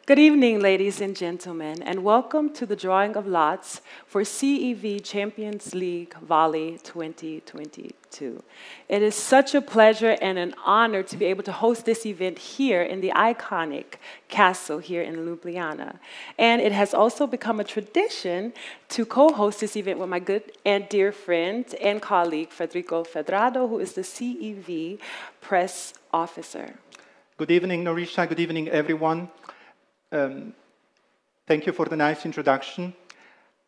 Good evening, ladies and gentlemen, and welcome to the drawing of lots for CEV Champions League Volley 2022. It is such a pleasure and an honor to be able to host this event here in the iconic castle here in Ljubljana. And it has also become a tradition to co-host this event with my good and dear friend and colleague, Federico Fedrado, who is the CEV press officer. Good evening, Norisha. Good evening, everyone. Thank you for the nice introduction.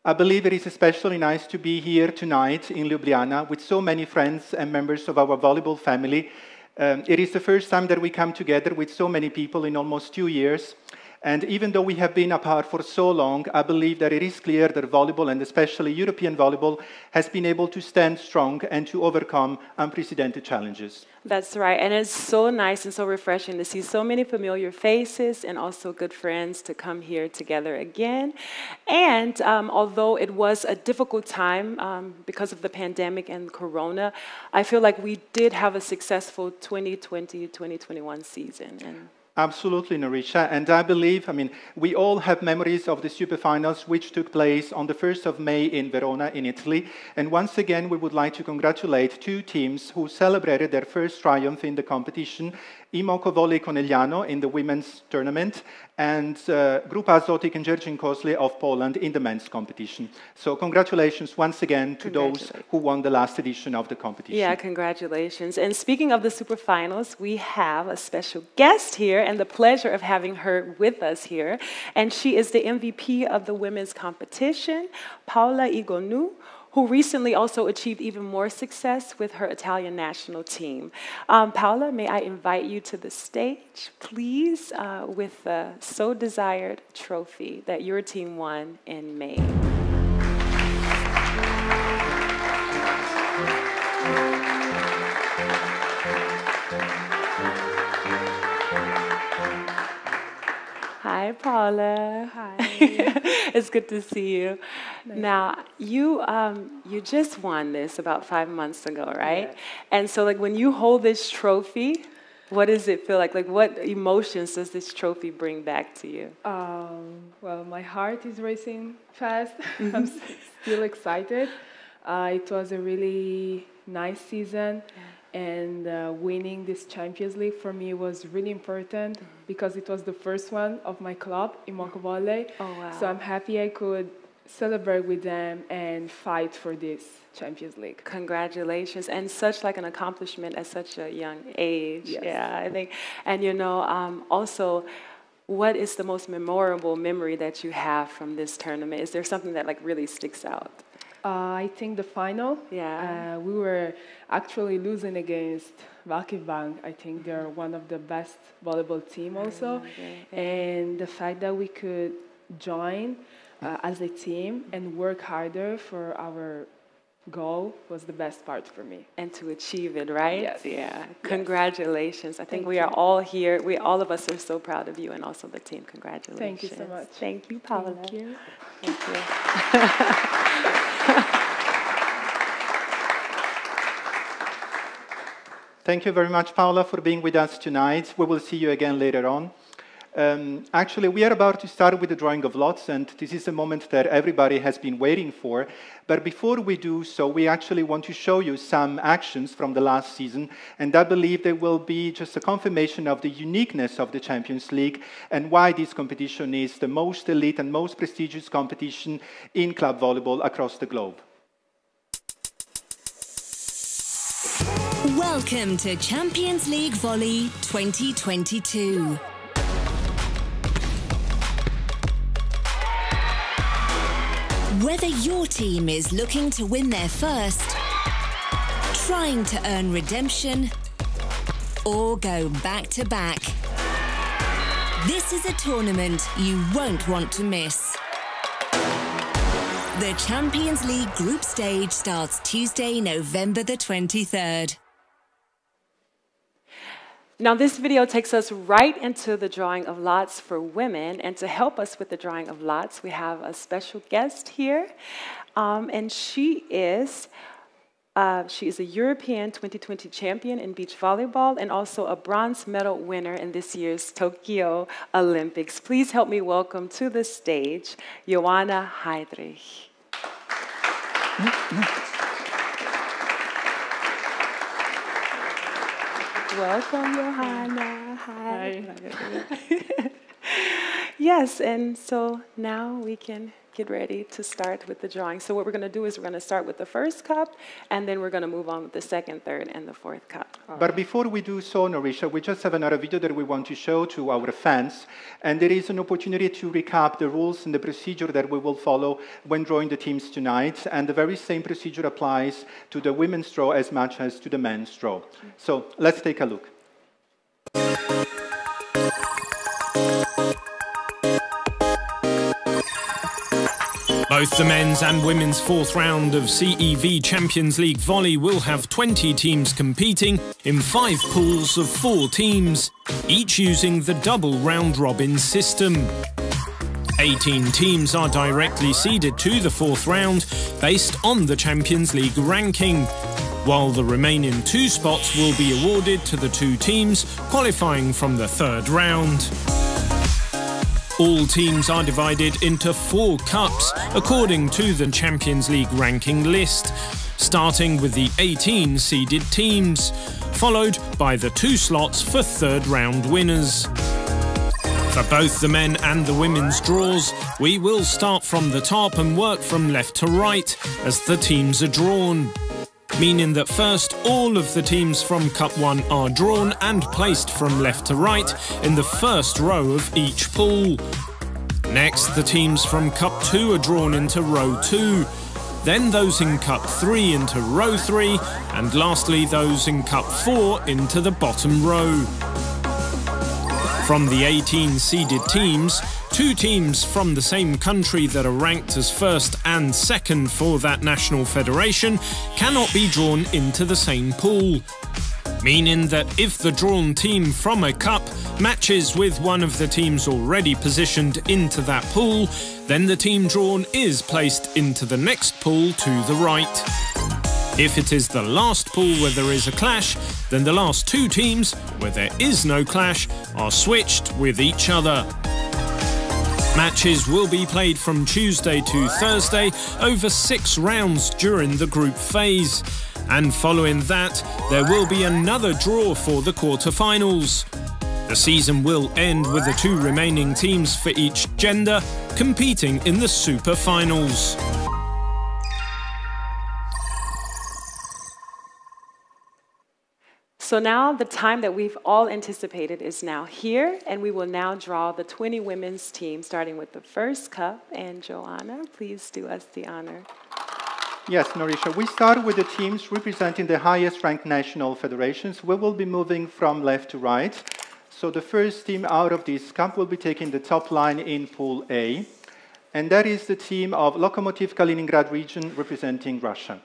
I believe it is especially nice to be here tonight in Ljubljana with so many friends and members of our volleyball family. It is the first time that we come together with so many people in almost 2 years. And even though we have been apart for so long, I believe that it is clear that volleyball, and especially European volleyball, has been able to stand strong and to overcome unprecedented challenges. That's right, and it's so nice and so refreshing to see so many familiar faces and also good friends to come here together again. And although it was a difficult time because of the pandemic and Corona, I feel like we did have a successful 2020-2021 season. Absolutely, Norisha. And I believe, we all have memories of the superfinals, which took place on the 1st of May in Verona, in Italy. And once again, we would like to congratulate two teams who celebrated their first triumph in the competition, Imoco Volley Conegliano in the women's tournament, and Grupa Azotic and Dzierżyn Kozle of Poland in the men's competition. So congratulations once again to those who won the last edition of the competition. Yeah, congratulations. And speaking of the superfinals, we have a special guest here and the pleasure of having her with us here. And she is the MVP of the women's competition, Paola Igonu, who recently also achieved even more success with her Italian national team. Paola, may I invite you to the stage, please, with the so desired trophy that your team won in May. Hi, Paola. Hi. It's good to see you. Nice. Now, you just won this about 5 months ago, right? Yeah. And so, like, when you hold this trophy, what does it feel like? Like, what emotions does this trophy bring back to you? Well, my heart is racing fast. I'm still excited. It was a really nice season. Yeah. And winning this Champions League for me was really important because it was the first one of my club, Imoco Volley. Oh, wow. So I'm happy I could celebrate with them and fight for this Champions League. Congratulations, and such like an accomplishment at such a young age. Yes. Yeah, I think. And also, what is the most memorable memory that you have from this tournament? Is there something that like really sticks out? I think the final, yeah. We were actually losing against Bank. I think they're one of the best volleyball team also. And the fact that we could join as a team and work harder for our goal was the best part for me. And to achieve it, right? Yes. Yeah. Congratulations. I think we you. are all here. All of us are so proud of you and also the team. Congratulations. Thank you so much. Thank you, Paola. Thank you. Thank you. Thank you very much, Paola, for being with us tonight. We will see you again later on. Actually, we are about to start with the drawing of lots, and this is a moment that everybody has been waiting for. But before we do so, we actually want to show you some actions from the last season, and I believe they will be just a confirmation of the uniqueness of the Champions League and why this competition is the most elite and most prestigious competition in club volleyball across the globe. Welcome to Champions League Volley 2022. Whether your team is looking to win their first, trying to earn redemption, or go back-to-back, this is a tournament you won't want to miss. The Champions League group stage starts Tuesday, November the 23rd. Now, this video takes us right into the drawing of lots for women, and to help us with the drawing of lots, we have a special guest here, and she is She is a European 2020 champion in beach volleyball and also a bronze medal winner in this year's Tokyo Olympics. Please help me welcome to the stage Joanna Heydrich. Welcome, Johanna. Hi. Yes, and so now we can get ready to start with the drawing. So what we're going to do is we're going to start with the first cup, and then we're going to move on with the second, third, and the fourth cup. But before we do so, Norisha, we just have another video that we want to show to our fans, and there is an opportunity to recap the rules and the procedure that we will follow when drawing the teams tonight, and the very same procedure applies to the women's draw as much as to the men's draw. So let's take a look. Both the men's and women's fourth round of CEV Champions League Volley will have 20 teams competing in 5 pools of 4 teams, each using the double round-robin system. 18 teams are directly seeded to the fourth round based on the Champions League ranking, while the remaining 2 spots will be awarded to the 2 teams qualifying from the third round. All teams are divided into 4 cups according to the Champions League ranking list, starting with the 18 seeded teams, followed by the 2 slots for third round winners. For both the men and the women's draws, we will start from the top and work from left to right as the teams are drawn, meaning that first all of the teams from Cup 1 are drawn and placed from left to right in the first row of each pool. Next, the teams from Cup 2 are drawn into row 2, then those in Cup 3 into row 3, and lastly those in Cup 4 into the bottom row. From the 18 seeded teams, 2 teams from the same country that are ranked as first and second for that national federation cannot be drawn into the same pool, meaning that if the drawn team from a cup matches with one of the teams already positioned into that pool, then the team drawn is placed into the next pool to the right. If it is the last pool where there is a clash, then the last 2 teams, where there is no clash, are switched with each other. Matches will be played from Tuesday to Thursday over 6 rounds during the group phase. And following that, there will be another draw for the quarter-finals. The season will end with the 2 remaining teams for each gender competing in the super-finals. So now the time that we've all anticipated is now here, and we will now draw the 20 women's team, starting with the first cup. And Joanna, please do us the honor. Yes, Norisha, we start with the teams representing the highest ranked national federations. We will be moving from left to right. So the first team out of this cup will be taking the top line in Pool A, and that is the team of Lokomotiv Kaliningrad region representing Russia.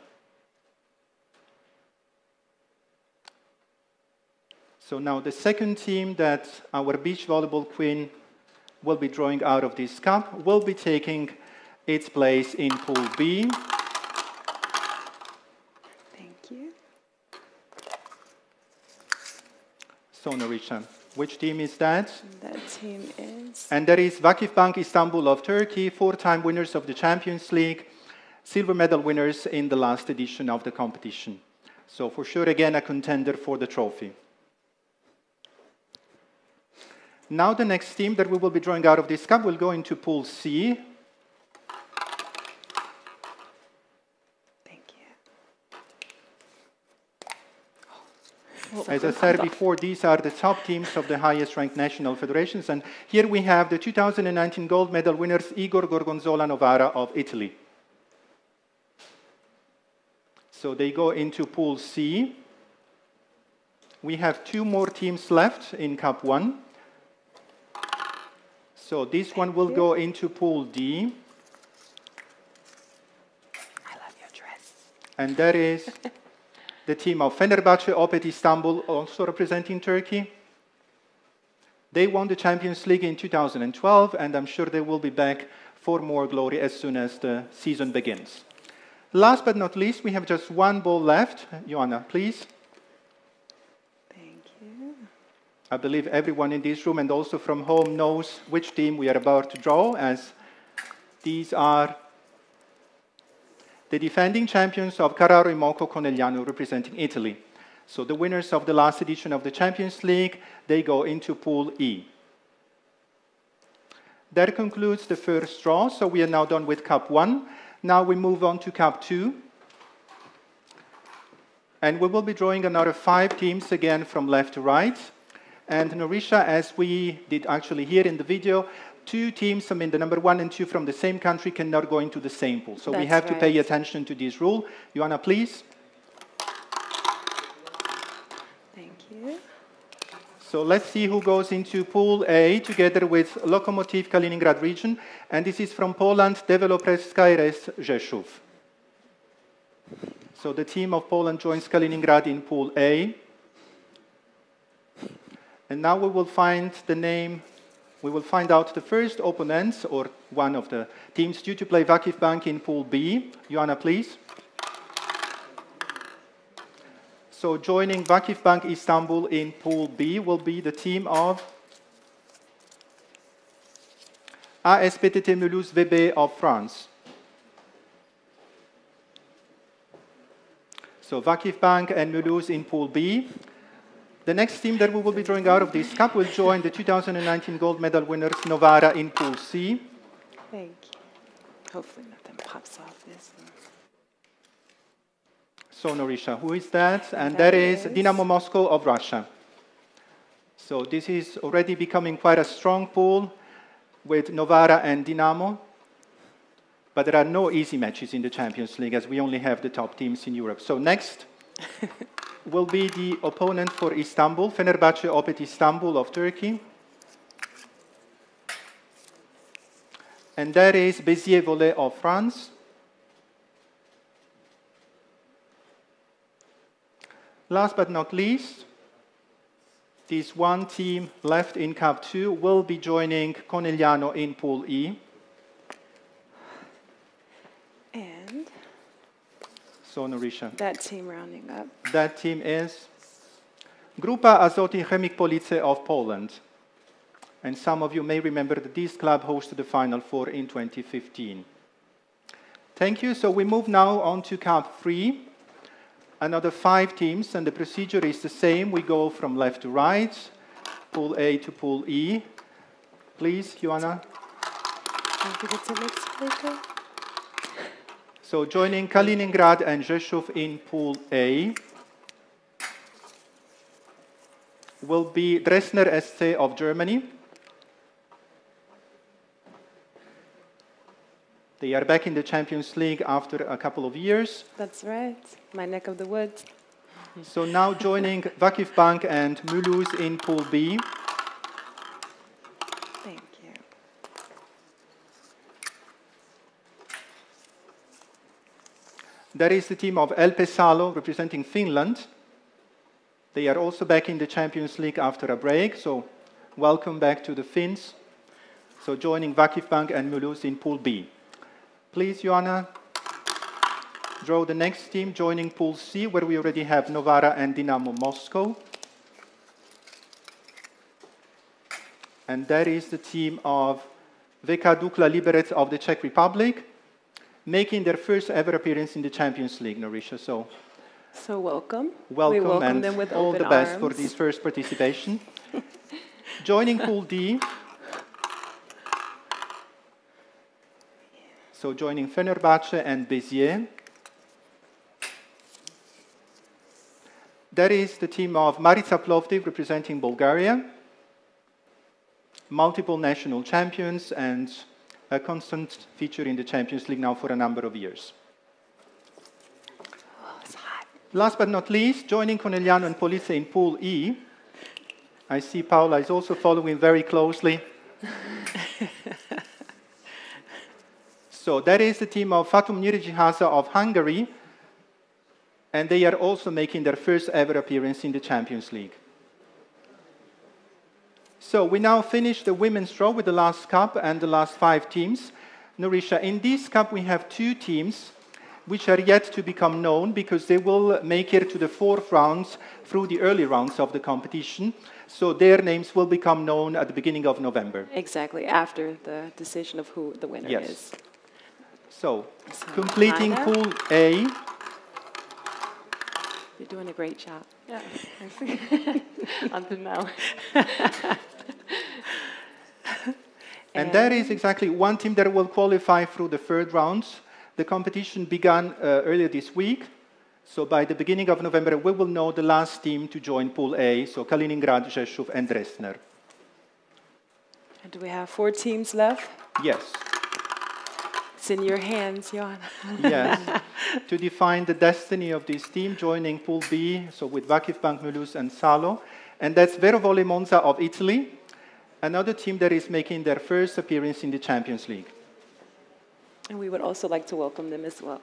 So now the second team that our beach volleyball queen will be drawing out of this cup will be taking its place in Pool B. Thank you. So Norisha, which team is that? That team is... And that is Vakifbank Istanbul of Turkey, 4-time winners of the Champions League, silver medal winners in the last edition of the competition. So for sure, again, a contender for the trophy. Now the next team that we will be drawing out of this cup will go into Pool C. Thank you. As I said before, these are the top teams of the highest ranked national federations. And here we have the 2019 gold medal winners Igor Gorgonzola Novara of Italy. So they go into Pool C. We have 2 more teams left in Cup 1. So this one will go into Pool D. I love your dress. And that is the team of Fenerbahce Opet Istanbul, also representing Turkey. They won the Champions League in 2012, and I'm sure they will be back for more glory as soon as the season begins. Last but not least, we have just one ball left. Joanna, please. Thank you. I believe everyone in this room and also from home knows which team we are about to draw, as these are the defending champions of Carraro Imoco Conegliano representing Italy. So the winners of the last edition of the Champions League, they go into Pool E. That concludes the first draw, so we are now done with Cup 1. Now we move on to Cup 2. And we will be drawing another 5 teams again from left to right. And Norisha, as we did actually here in the video, 2 teams, I mean the number 1 and 2 from the same country cannot go into the same pool. So we have to pay attention to this rule. Joanna, please. Thank you. So let's see who goes into Pool A together with Lokomotiv Kaliningrad region. And this is from Poland, Developers Rzeszów. So the team of Poland joins Kaliningrad in Pool A. And now we will find the name, we will find out the first opponents, or one of the teams due to play Vakif Bank in Pool B. Joanna, please. So joining Vakif Bank Istanbul in Pool B will be the team of ASPTT Mulhouse VB of France. So Vakif Bank and Mulhouse in Pool B. The next team that we will be drawing out of this cup will join the 2019 gold medal winners Novara in Pool C. Thank you. Hopefully nothing pops off this one. So Norisha, who is that? And that is Dynamo Moscow of Russia. So this is already becoming quite a strong pool with Novara and Dynamo. But there are no easy matches in the Champions League, as we only have the top teams in Europe. So next will be the opponent for Istanbul, Fenerbahce Opet Istanbul of Turkey. And that is Béziers Volley of France. Last but not least, this one team left in Cup 2 will be joining Conegliano in Pool E. And So Norisha. that team rounding up. That team is Grupa Azoty Chemik Police of Poland. And some of you may remember that this club hosted the Final Four in 2015. Thank you. So we move now on to Cup 3. Another 5 teams, and the procedure is the same. We go from left to right, Pool A to Pool E. Please, Joanna. Don't forget to mix later. So joining Kaliningrad and Rzeszów in Pool A will be Dresdner SC of Germany. They are back in the Champions League after a couple of years. That's right. My neck of the woods. So now joining Vakif Bank and Mulhouse in Pool B. Thank you. That is the team of El Pesalo representing Finland. They are also back in the Champions League after a break, so welcome back to the Finns. So joining Vakif Bank and Mulhouse in Pool B. Please, Joanna, draw the next team joining Pool C, where we already have Novara and Dynamo Moscow. And that is the team of VK Dukla Liberec of the Czech Republic, making their first ever appearance in the Champions League, Norisha. So welcome. Welcome, we welcome and them with all open the best arms. for this first participation. Joining Pool D. So joining Fenerbahce and Béziers. That is the team of Marica Plovdiv representing Bulgaria. Multiple national champions and a constant feature in the Champions League now for a number of years. Oh, it's hot. Last but not least, joining Conegliano and Police in Pool E. I see Paula is also following very closely. So that is the team of Fatum Nyíregyháza of Hungary, and they are also making their first ever appearance in the Champions League. So we now finish the women's draw with the last cup and the last 5 teams. Norisha, in this cup we have 2 teams which are yet to become known because they will make it to the 4th rounds through the early rounds of the competition. So their names will become known at the beginning of November. Exactly, after the decision of who the winner is. So, completing Pool A. You're doing a great job. Yeah, until now. And that is exactly one team that will qualify through the 3rd rounds. The competition began earlier this week. So by the beginning of November, we will know the last team to join Pool A, so Kaliningrad, Rzeszów, and Dresdner. And do we have 4 teams left? Yes. It's in your hands, Johanna. Yes. To define the destiny of this team, joining Pool B, so with Vakif Bank Mulhouse and Salo. And that's Volley Monza of Italy, another team that is making their first appearance in the Champions League. And we would also like to welcome them as well.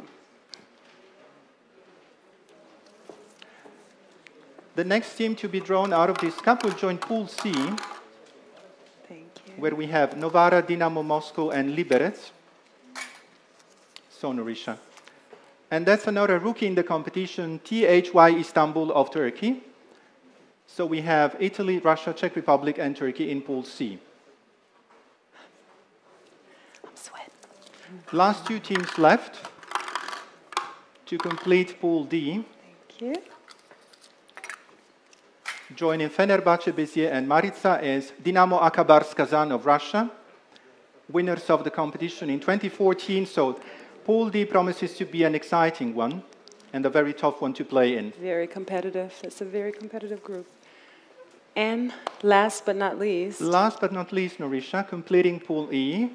The next team to be drawn out of this cup will join Pool C, Thank you. where we have Novara, Dynamo Moscow, and Liberec. So, Nourisha. And that's another rookie in the competition, THY Istanbul of Turkey. So we have Italy, Russia, Czech Republic, and Turkey in Pool C. I'm sweating. Last 2 teams left to complete Pool D. Thank you. Joining Fenerbahce, Béziers, and Maritsa is Dynamo Akabarsk Kazan of Russia, winners of the competition in 2014. So Pool D promises to be an exciting one and a very tough one to play in. Very competitive. It's a very competitive group. And last but not least, Nourisha, completing Pool E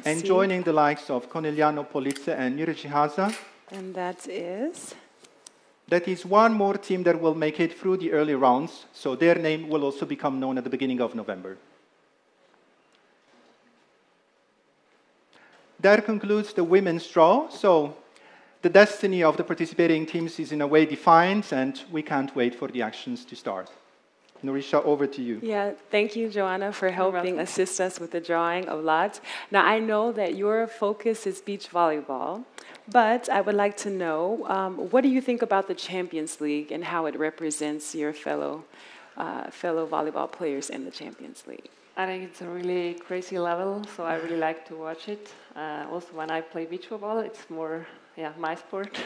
and joining the likes of Conegliano, Police, and Nyíregyháza. And that is? That is one more team that will make it through the early rounds, so their name will also become known at the beginning of November. That concludes the women's draw. So the destiny of the participating teams is in a way defined, and we can't wait for the actions to start. Nourisha, over to you. Yeah, thank you, Joanna, for helping assist us with the drawing of lots. Now, I know that your focus is beach volleyball, but I would like to know, what do you think about the Champions League and how it represents your fellow volleyball players in the Champions League? I think it's a really crazy level, so I really like to watch it. Also, when I play beach volleyball, it's more, my sport.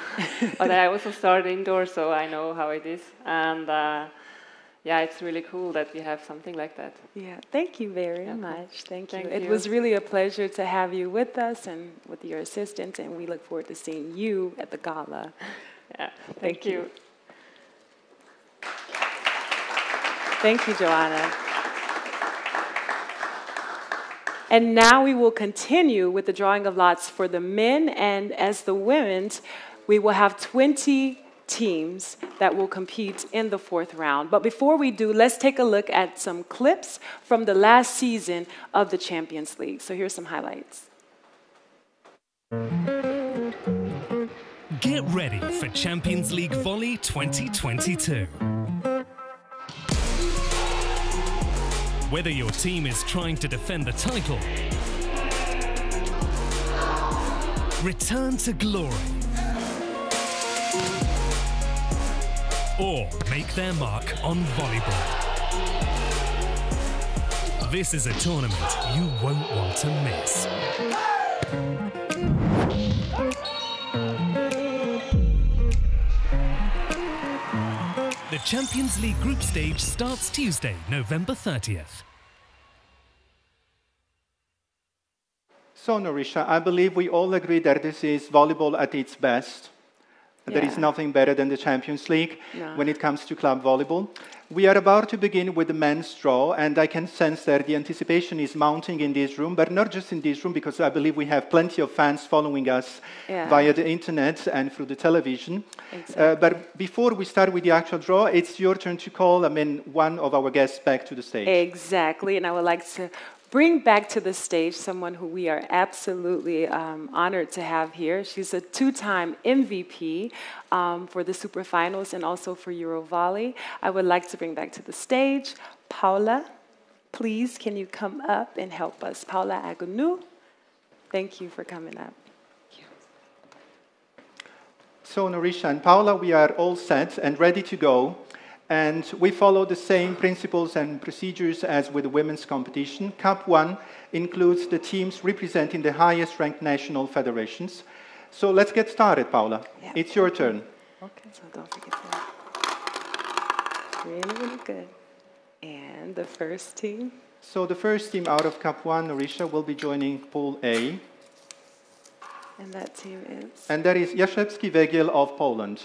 But I also started indoors, so I know how it is. And it's really cool that we have something like that. Yeah, thank you very much. Thank you. It you. was really a pleasure to have you with us and with your assistant, and we look forward to seeing you at the gala. Yeah, thank you. Thank you, Joanna. And now we will continue with the drawing of lots for the men, and as the women's, we will have 20 teams that will compete in the 4th round. But before we do, let's take a look at some clips from the last season of the Champions League. So here's some highlights. Get ready for Champions League Volley 2022. Whether your team is trying to defend the title, return to glory, or make their mark on volleyball. This is a tournament you won't want to miss. The Champions League group stage starts Tuesday, November 30th. So, Nourisha, I believe we all agree that this is volleyball at its best. There is nothing better than the Champions League when it comes to club volleyball. We are about to begin with the men's draw, and I can sense that the anticipation is mounting in this room, but not just in this room, because I believe we have plenty of fans following us via the internet and through the television. Exactly. But before we start with the actual draw, it's your turn to call, one of our guests back to the stage. Exactly, and I would like to bring back to the stage someone who we are absolutely honored to have here. She's a 2-time MVP for the Super Finals and also for Eurovolley. I would like to bring back to the stage Paula. Please, can you come up and help us? Paula Agonu, thank you for coming up. So, Norisha and Paula, we are all set and ready to go. And we follow the same principles and procedures as with the women's competition. Cup 1 includes the teams representing the highest ranked national federations. So let's get started, Paula. Yeah. It's your turn. Okay, so don't forget that. Really, really good. And the first team? So the first team out of Cup 1, Norisha, will be joining Pool A. And that team is? And that is Jaszewski Węgiel of Poland.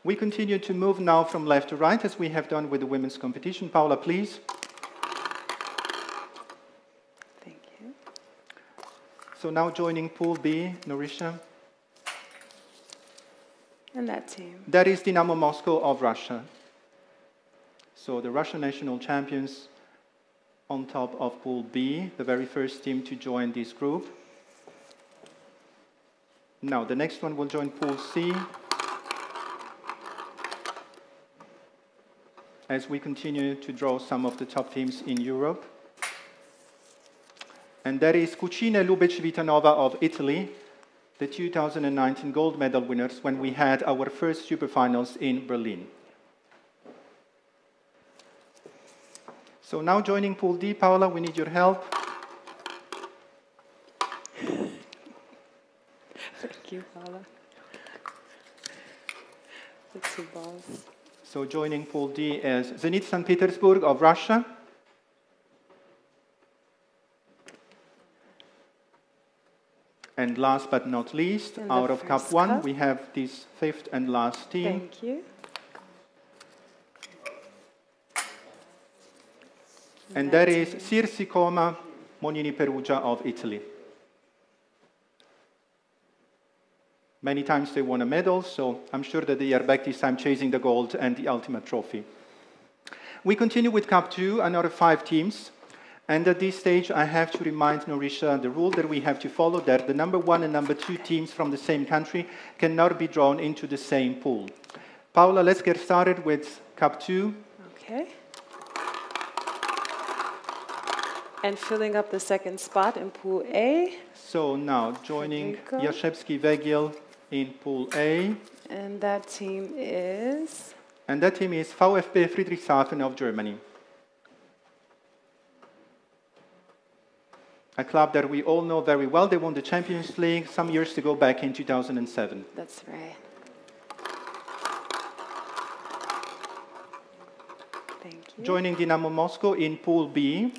We continue to move now from left to right, as we have done with the women's competition. Paula, please. Thank you. So now joining Pool B, Norisha. And that team? That is Dynamo Moscow of Russia. So the Russian national champions on top of Pool B, the very first team to join this group. Now the next one will join Pool C, as we continue to draw some of the top teams in Europe. And that is Cucina Lubic Vitanova of Italy, the 2019 gold medal winners when we had our first superfinals in Berlin. So now joining Pool D, Paula, we need your help. Thank you, Paula. The two balls. So joining Pool D is Zenit St. Petersburg of Russia. And last but not least, And out the of Cup first 1, cup. we have this fifth and last team. Thank you. And that is Sirsi Coma Monini Perugia of Italy. Many times they won a medal, so I'm sure that they are back this time chasing the gold and the ultimate trophy. We continue with Cup 2, another 5 teams. And at this stage, I have to remind Norisha the rule that we have to follow, that the number 1 and number 2 teams from the same country cannot be drawn into the same pool. Paula, let's get started with Cup 2. Okay. And filling up the second spot in Pool A. So now joining Federico. Jaszewski Węgiel in Pool A. And that team is? And that team is VfB Friedrichshafen of Germany. A club that we all know very well. They won the Champions League some years ago, back in 2007. That's right. Thank you. Joining Dynamo Moscow in Pool B.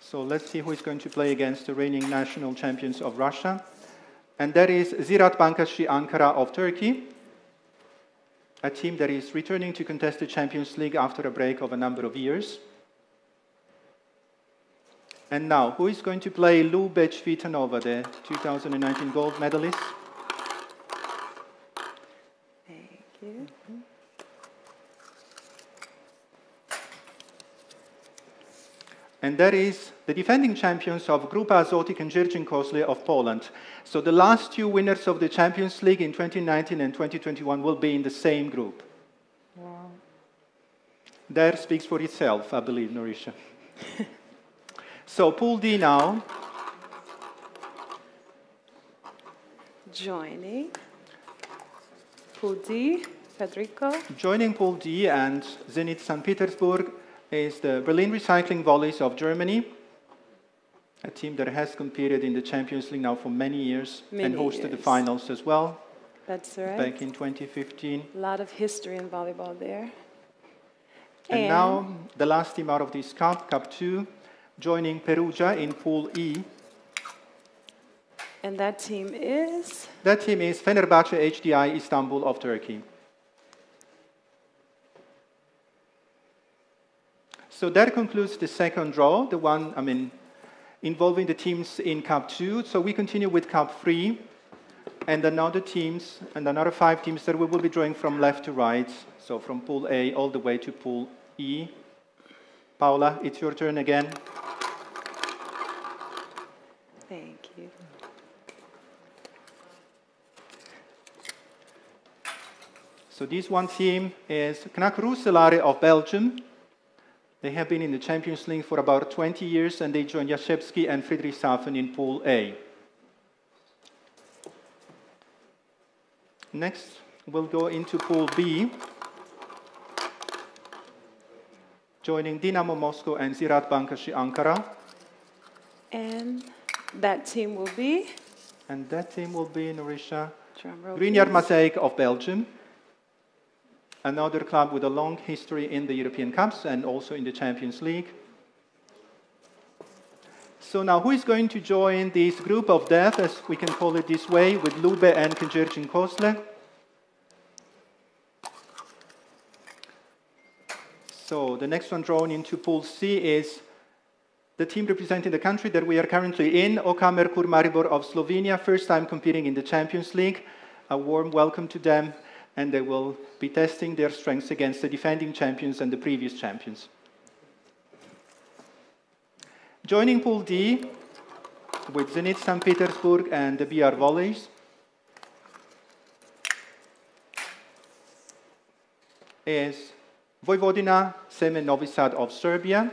So let's see who is going to play against the reigning national champions of Russia. And that is Ziraat Bankashi Ankara of Turkey, a team that is returning to contest the Champions League after a break of a number of years. And now, who is going to play Lubic Vitanova, the 2019 gold medalist? Thank you. And that is the defending champions of Grupa Azoty and Dzierżyń-Koźle of Poland. So the last 2 winners of the Champions League in 2019 and 2021 will be in the same group. Wow. That speaks for itself, I believe, Norisha. So Pool D now. Joining Pool D, Federico. Joining Pool D and Zenit St. Petersburg is the Berlin Recycling Volleys of Germany, a team that has competed in the Champions League now for many years and hosted the finals as well. That's right. Back in 2015. A lot of history in volleyball there. And now the last team out of this cup, Cup 2, joining Perugia in Pool E. And that team is? That team is Fenerbahce HDI Istanbul of Turkey. So that concludes the second draw, the one, involving the teams in Cup 2. So we continue with Cup 3, and another 5 teams that we will be drawing from left to right, so from Pool A all the way to Pool E. Paula, it's your turn again. Thank you. So this one team is Knack Roeselare of Belgium, They have been in the Champions League for about 20 years, and they joined Jaszewski and Friedrichshafen in Pool A. Next, we'll go into Pool B, joining Dynamo Moscow and Ziraat Bankashi Ankara. And that team will be? And that team will be, Nourisha, Drumroll, Gruyère please. Maaseik of Belgium, another club with a long history in the European Cups and also in the Champions League. So now, who is going to join this group of death, as we can call it this way, with Lube and Kędzierzyn Koźle? So the next one drawn into Pool C is the team representing the country that we are currently in, OK Merkur Maribor of Slovenia, first time competing in the Champions League. A warm welcome to them, and they will be testing their strengths against the defending champions and the previous champions. Joining Pool D, with Zenit St. Petersburg and the BR Volleys, is Vojvodina Semen Novi Sad of Serbia,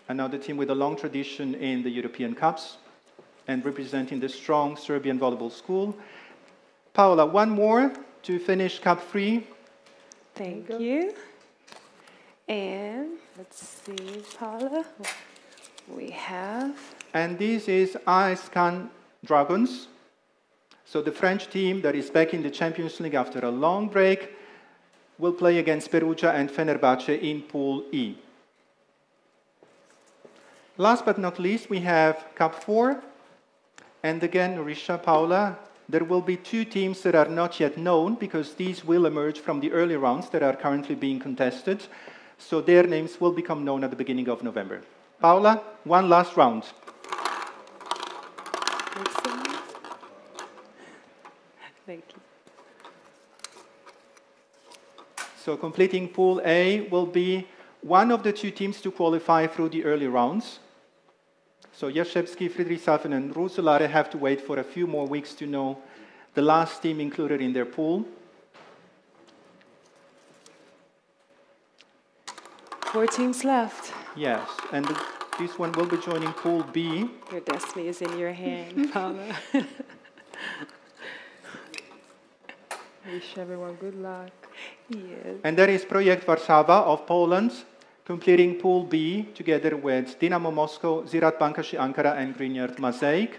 another team with a long tradition in the European Cups and representing the strong Serbian volleyball school. Paola, one more to finish Cup 3. Thank you. And let's see, Paula, we have... And this is AS Cannes Dragons. So the French team that is back in the Champions League after a long break will play against Perugia and Fenerbahce in Pool E. Last but not least, we have Cup 4. And again, Nourisha, Paula, there will be two teams that are not yet known because these will emerge from the early rounds that are currently being contested. So their names will become known at the beginning of November. Paula, one last round. Thank you. So completing Pool A will be one of the two teams to qualify through the early rounds. So Jaszewski, Friedrichshafen and Roeselare have to wait for a few more weeks to know the last team included in their pool. 4 teams left. Yes, and this one will be joining Pool B. Your destiny is in your hand, Paula. Wish everyone good luck. Yes. And that is Projekt Warszawa of Poland, completing Pool B together with Dynamo Moscow, Ziraat Bankashi Ankara and Gruyère Maaseik.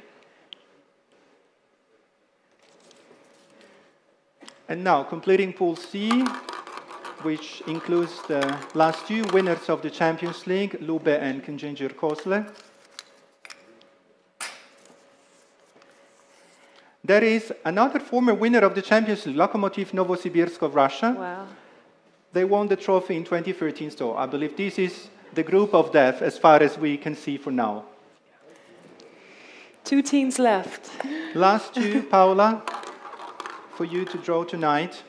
And now completing Pool C, which includes the last two winners of the Champions League, Lube and Kędzierzyn Koźle. There is another former winner of the Champions League, Lokomotiv Novosibirsk of Russia. Wow. They won the trophy in 2013, so I believe this is the group of death as far as we can see for now. 2 teams left. Last two, Paula, for you to draw tonight.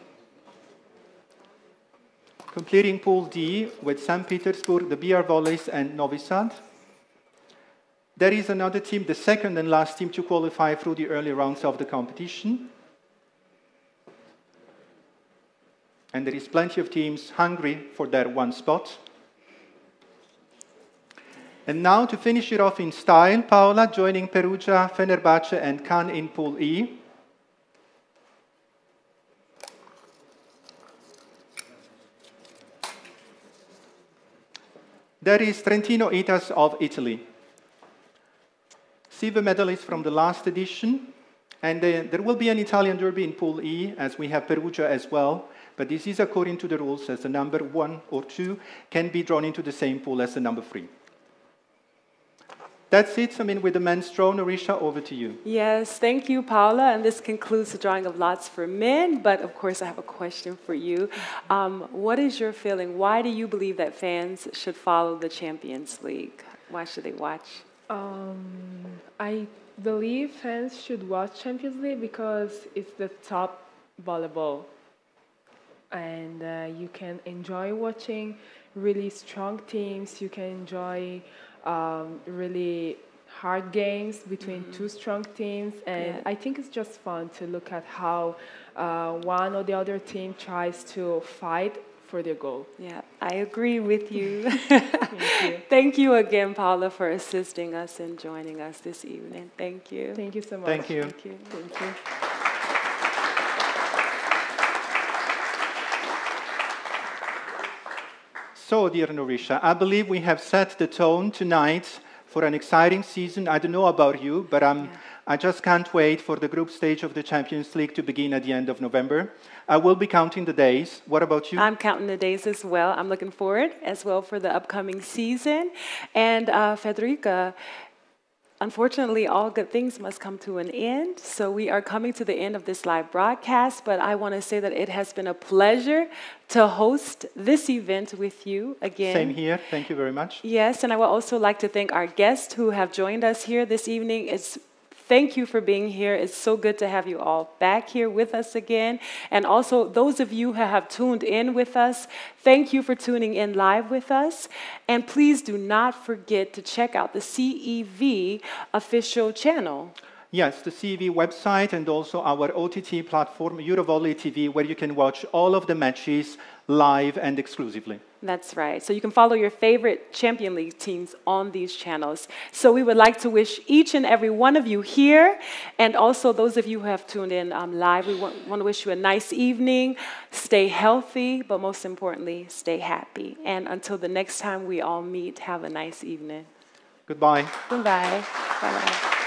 Completing Pool D with St. Petersburg, the BR Volleys and Novi Sad. There is another team, the second and last team to qualify through the early rounds of the competition. And there is plenty of teams hungry for that one spot. And now to finish it off in style, Paola joining Perugia, Fenerbahce and Cannes in Pool E. There is Trentino Itas of Italy. CEV medalist from the last edition. And there will be an Italian derby in Pool E, as we have Perugia as well. But this is according to the rules, as the number 1 or 2 can be drawn into the same pool as the number 3. That's it. With the men's draw, Nourisha, over to you. Yes, thank you, Paula. And this concludes the drawing of lots for men. But of course, I have a question for you. What is your feeling? Why do you believe that fans should follow the Champions League? Why should they watch? I believe fans should watch Champions League because it's the top volleyball. And you can enjoy watching really strong teams. You can enjoy really hard games between two strong teams, and I think it's just fun to look at how one or the other team tries to fight for their goal. Yeah, I agree with you. Thank you. Thank you again, Paula, for assisting us and joining us this evening. Thank you. Thank you so much. Thank you. Thank you. Thank you. So, dear Nourisha, I believe we have set the tone tonight for an exciting season. I don't know about you, but I just can't wait for the group stage of the Champions League to begin at the end of November. I will be counting the days. What about you? I'm counting the days as well. I'm looking forward as well for the upcoming season. And Federica, unfortunately, all good things must come to an end. So we are coming to the end of this live broadcast, but I want to say that it has been a pleasure to host this event with you again. Same here. Thank you very much. Yes, and I would also like to thank our guests who have joined us here this evening. Thank you for being here. It's so good to have you all back here with us again. And also, those of you who have tuned in with us, thank you for tuning in live with us. And please do not forget to check out the CEV official channel. Yes, the CEV website and also our OTT platform, Eurovolley TV, where you can watch all of the matches live and exclusively. That's right. So you can follow your favorite Champion League teams on these channels. So we would like to wish each and every one of you here, and also those of you who have tuned in live, we want to wish you a nice evening. Stay healthy, but most importantly, stay happy. And until the next time we all meet, have a nice evening. Goodbye. Goodbye. Bye-bye.